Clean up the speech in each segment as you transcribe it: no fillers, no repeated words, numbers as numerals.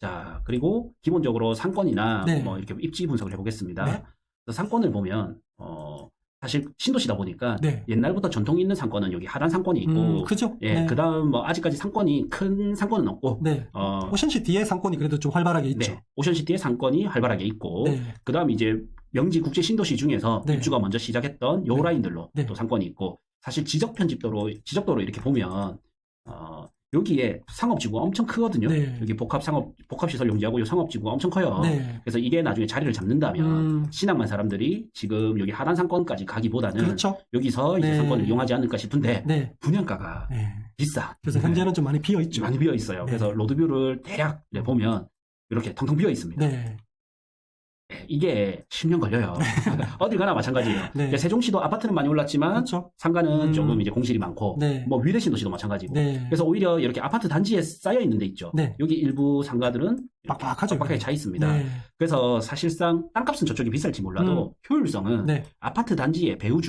자, 그리고 기본적으로 상권이나 네. 뭐 이렇게 입지 분석을 해보겠습니다. 네. 그래서 상권을 보면 사실 신도시다 보니까 네. 옛날부터 전통 있는 상권은 여기 하단 상권이 있고, 그죠? 예, 네. 그다음 뭐 아직까지 상권이 큰 상권은 없고, 네. 오션시티의 상권이 그래도 좀 활발하게 있죠. 네, 오션시티의 상권이 활발하게 있고, 네. 그다음 이제 명지 국제 신도시 중에서 네. 입주가 먼저 시작했던 요 네. 라인들로 네. 또 상권이 있고, 사실 지적도로 이렇게 보면 여기에 상업지구가 엄청 크거든요. 네. 여기 복합시설 용지하고 이 상업지구가 엄청 커요. 네. 그래서 이게 나중에 자리를 잡는다면 신항만 사람들이 지금 여기 하단 상권까지 가기보다는 그렇죠. 여기서 이제 네. 상권을 이용하지 않을까 싶은데 네. 분양가가 네. 비싸. 그래서 현재는 좀 많이 비어 있죠. 많이 비어 있어요. 네. 그래서 로드뷰를 대략 보면 이렇게 텅텅 비어 있습니다. 네. 이게 10년 걸려요. 어딜 가나 마찬가지예요. 네. 세종시도 아파트는 많이 올랐지만 그렇죠. 상가는 조금 이제 공실이 많고, 네. 뭐 위례신도시도 마찬가지고. 네. 그래서 오히려 이렇게 아파트 단지에 쌓여 있는 데 있죠. 네. 여기 일부 상가들은 빡빡하죠. 빡빡하게 차 있습니다. 네. 그래서 사실상 땅값은 저쪽이 비쌀지 몰라도 효율성은 네. 아파트 단지에 배우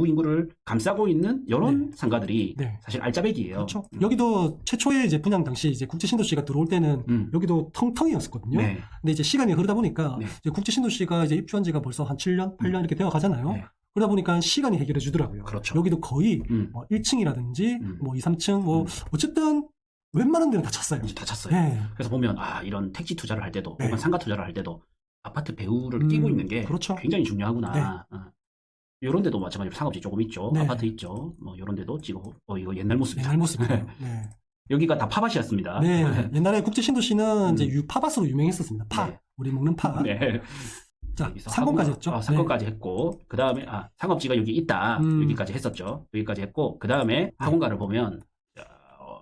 인구를 감싸고 있는 이런 네. 상가들이 네. 사실 알짜배기예요. 그렇죠. 여기도 최초에 이제 분양 당시 이제 국제신도시가 들어올 때는 여기도 텅텅이었었거든요. 네. 근데 이제 시간이 흐르다 보니까 네. 이제 국제신도시가 이제 입주한 지가 벌써 한 7년, 8년 이렇게 되어 가잖아요. 네. 그러다 보니까 시간이 해결해 주더라고요. 그렇죠. 여기도 거의 뭐 1층이라든지 뭐 2, 3층 뭐 어쨌든 웬만한 데는 다 찼어요. 이제 다 찼어요. 네. 그래서 보면 이런 택지 투자를 할 때도 네. 혹은 상가 투자를 할 때도 아파트 배우를 끼고 있는 게 그렇죠. 굉장히 중요하구나. 이런 데도 마찬가지로 상업지 조금 있죠. 네. 아파트 있죠. 뭐 이런 데도 찍어. 이거 옛날 모습이다. 옛날 모습이에요. 네. 여기가 다 파밭이었습니다. 네. 옛날에 국제신도시는 이제 파밭으로 유명했었습니다. 파. 네. 우리 먹는 파. 네. 자, 여기서 상권까지 했죠. 상권까지 했고, 그 다음에, 상업지가 여기 있다. 여기까지 했었죠. 여기까지 했고, 그 다음에 학원가를 보면,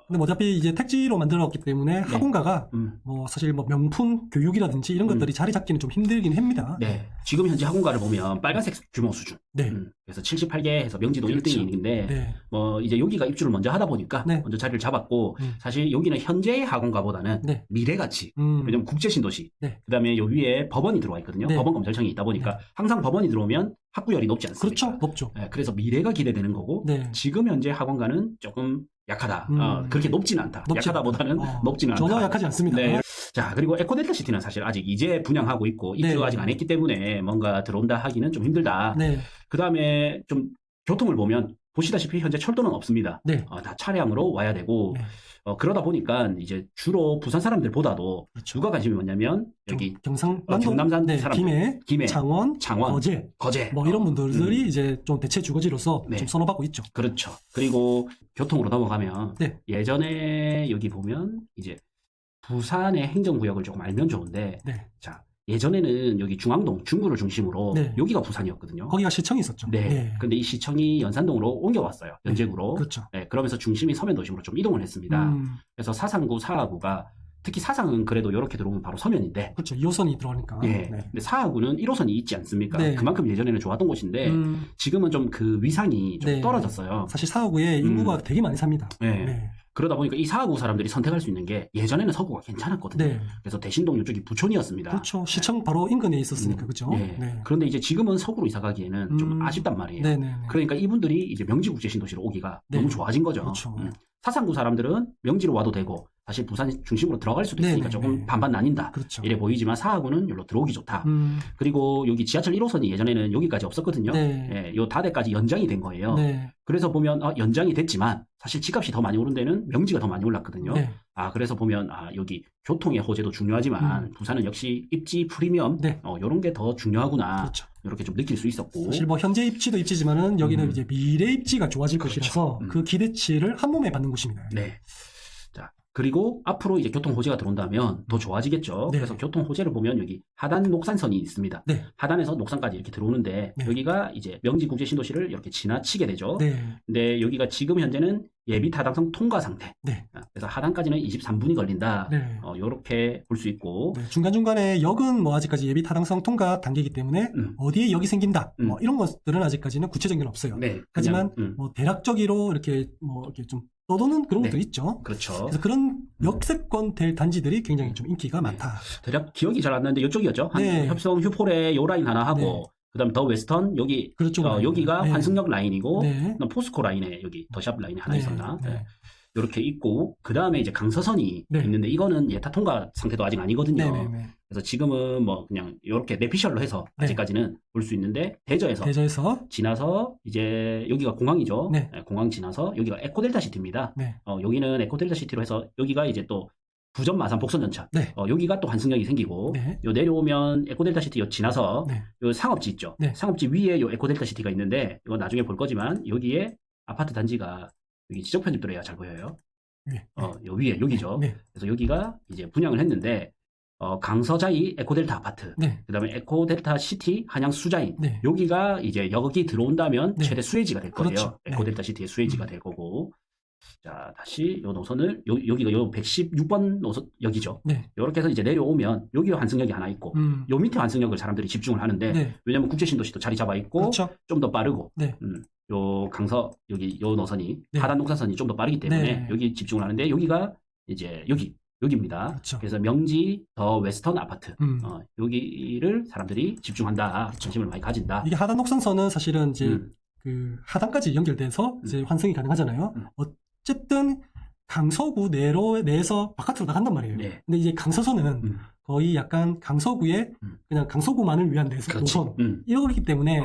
근데 뭐 어차피 이제 택지로 만들었기 때문에 학원가가 뭐 사실 뭐 명품 교육이라든지 이런 것들이 자리 잡기는 좀 힘들긴 합니다. 네. 지금 현재 학원가를 보면 빨간색 규모 수준. 네. 그래서 78개 해서 명지도 그렇죠. 1등인데, 네. 뭐 이제 여기가 입주를 먼저 하다 보니까 네. 먼저 자리를 잡았고, 사실 여기는 현재의 학원가보다는 네. 미래가치. 음. 왜냐면 국제신도시. 네. 그 다음에 요 위에 법원이 들어와 있거든요. 네. 법원검찰청이 있다 보니까 항상 법원이 들어오면 학구열이 높지 않습니까? 그렇죠. 높죠. 네, 그래서 미래가 기대되는 거고, 네. 지금 현재 학원가는 조금 약하다. 그렇게 높지는 않다. 약하다보다는 높지는 않다. 전혀 약하지 않습니다. 네. 자, 그리고 에코델타시티는 사실 아직 이제 분양하고 있고 입주가 네. 아직 안 했기 때문에 뭔가 들어온다 하기는 좀 힘들다. 네. 그 다음에 좀 교통을 보면 보시다시피 현재 철도는 없습니다. 네. 다 차량으로 와야 되고 네. 그러다 보니까 이제 주로 부산 사람들보다도 그렇죠. 누가 관심이 많냐면 여기 경남산 사람들, 김해, 창원, 거제 뭐 이런 분들이 이제 좀 대체 주거지로서 네. 좀 선호받고 있죠. 그렇죠. 그리고 교통으로 넘어가면 네. 예전에 여기 보면 이제 부산의 행정구역을 조금 알면 좋은데 네. 자 예전에는 여기 중앙동 중구를 중심으로 네. 여기가 부산이었거든요. 거기가 시청이 있었죠. 네. 근데 이 시청이 연산동으로 옮겨왔어요. 연제구로. 그렇죠. 네. 그러면서 중심이 서면 도심으로 좀 이동을 했습니다. 그래서 사상구, 사하구가 특히 사상은 그래도 이렇게 들어오면 바로 서면인데. 그렇죠. 2호선이 들어가니까. 네. 네. 근데 사하구는 1호선이 있지 않습니까? 네. 그만큼 예전에는 좋았던 곳인데 지금은 좀 그 위상이 좀 네. 떨어졌어요. 사실 사하구에 인구가 되게 많이 삽니다. 네. 네. 그러다 보니까 이 사하구 사람들이 선택할 수 있는 게 예전에는 서구가 괜찮았거든요. 네. 그래서 대신동 이쪽이 부촌이었습니다. 그렇죠. 시청 바로 인근에 있었으니까 그죠. 네. 네. 그런데 이제 지금은 서구로 이사 가기에는 좀 아쉽단 말이에요. 네네. 그러니까 이분들이 이제 명지국제신도시로 오기가 네. 너무 좋아진 거죠. 그렇죠. 사상구 사람들은 명지로 와도 되고 사실 부산 중심으로 들어갈 수도 있으니까 네네. 조금 반반 나뉜다. 그렇죠. 이래 보이지만 사하구는 여기로 들어오기 좋다. 그리고 여기 지하철 1호선이 예전에는 여기까지 없었거든요. 네. 예, 요 다대까지 연장이 된 거예요. 네. 그래서 보면 연장이 됐지만 사실 집값이 더 많이 오른 데는 명지가 더 많이 올랐거든요. 네. 그래서 보면 여기 교통의 호재도 중요하지만 부산은 역시 입지 프리미엄 네. 이런 게 더 중요하구나. 그렇죠. 이렇게 좀 느낄 수 있었고. 사실 뭐 현재 입지도 입지지만은 여기는 이제 미래 입지가 좋아질 것이라서 그 기대치를 한 몸에 받는 곳입니다. 네. 자, 그리고 앞으로 이제 교통 호재가 들어온다면 더 좋아지겠죠. 네. 그래서 교통 호재를 보면 여기 하단 녹산선이 있습니다. 네. 하단에서 녹산까지 이렇게 들어오는데 네. 여기가 이제 명지국제신도시를 이렇게 지나치게 되죠. 네. 근데 여기가 지금 현재는 예비 타당성 통과 상태. 네. 그래서 하단까지는 23분이 걸린다. 네. 요렇게 볼 수 있고. 네, 중간중간에 역은 뭐 아직까지 예비 타당성 통과 단계이기 때문에 어디에 역이 생긴다. 뭐 이런 것들은 아직까지는 구체적인 건 없어요. 네. 하지만 그냥, 뭐 대략적으로 이렇게 뭐 이렇게 좀 떠도는 그런 것도 있죠. 그렇죠. 그래서 그런 역세권 될 단지들이 굉장히 좀 인기가 많다. 대략 기억이 잘 안 나는데 이쪽이었죠. 네. 협성 휴폴에 요 라인 하나 하고 네. 그다음 더 웨스턴 여기 그렇죠. 여기가 네. 환승역 라인이고 네. 포스코 라인에 여기 더샵 라인에 하나 네. 있었나. 네. 이렇게 있고 그 다음에 이제 강서선이 네. 있는데 이거는 예타 통과 상태도 아직 아니거든요. 네네네. 그래서 지금은 뭐 그냥 이렇게 내피셜로 해서 네. 아직까지는 볼 수 있는데 대저에서 지나서 이제 여기가 공항이죠. 네. 공항 지나서 여기가 에코델타 시티입니다. 네. 여기는 에코델타 시티로 해서 여기가 이제 또 부전 마산 복선 전철. 네. 여기가 또 환승역이 생기고 네. 요 내려오면 에코델타 시티 요 지나서 네. 요 상업지 있죠. 네. 상업지 위에 요 에코델타 시티가 있는데 이거 나중에 볼 거지만 여기에 아파트 단지가 여기 지적 편집도로 해야 잘 보여요. 네. 요 위에 여기죠. 네. 그래서 여기가 이제 분양을 했는데 강서자이 에코델타 아파트, 네. 그다음에 에코델타 시티 한양 수자인, 네. 여기가 이제 여기 들어온다면 네. 최대 수혜지가 될 거예요. 그렇죠. 에코델타 시티의 수혜지가 될 거고. 자, 다시 요 노선을 여기가 요 116번 노선역이죠. 네. 이렇게 해서 이제 내려오면 여기 환승역이 하나 있고 요 밑에 환승역을 사람들이 집중을 하는데 네. 왜냐면 국제신도시도 자리 잡아 있고 그렇죠. 좀 더 빠르고 네. 요 강서 여기 요 노선이 네. 하단 녹사선이 좀 더 빠르기 때문에 네. 여기 집중을 하는데 여기가 이제 여기입니다. 그렇죠. 그래서 명지 더 웨스턴 아파트 여기를 사람들이 집중한다. 그렇죠. 관심을 많이 가진다. 이게 하단 녹선선은 사실은 이제 그 하단까지 연결돼서 이제 환승이 가능하잖아요. 어쨌든 강서구 내에서 바깥으로 나간단 말이에요. 네. 근데 이제 강서선은 거의 약간 강서구에 그냥 강서구만을 위한 노선 이러기 때문에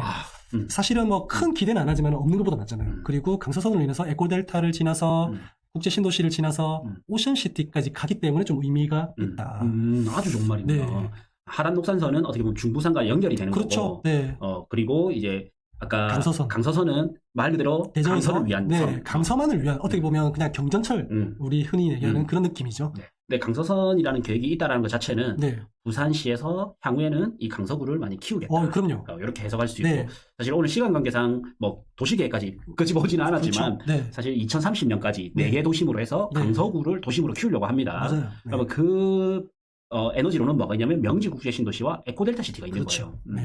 사실은 뭐 큰 기대는 안 하지만 없는 것보다 낫잖아요. 그리고 강서선으로 인해서 에코델타를 지나서 국제신도시를 지나서 오션시티까지 가기 때문에 좀 의미가 있다. 아주 좋은 말입니다. 네. 하단 녹산선은 어떻게 보면 중부산과 연결이 되는 그렇죠. 거고, 네. 그리고 이제 아까 강서선은 말 그대로 강서를 위한 선. 강서만을 위한 어떻게 보면 그냥 경전철 우리 흔히 얘기하는 그런 느낌이죠. 네. 근데 강서선이라는 계획이 있다라는 것 자체는 네. 부산시에서 향후에는 이 강서구를 많이 키우겠다. 그럼요. 이렇게 해석할 수 있고 네. 사실 오늘 시간 관계상 뭐 도시계획까지 끄집어오지는 않았지만 그렇죠. 네. 사실 2030년까지 네. 4개 도심으로 해서 네. 강서구를 도심으로 키우려고 합니다. 맞아요. 네. 그러면 그 에너지로는 뭐가 있냐면 명지국제신도시와 에코델타 시티가 있는 그렇죠. 거예요. 네.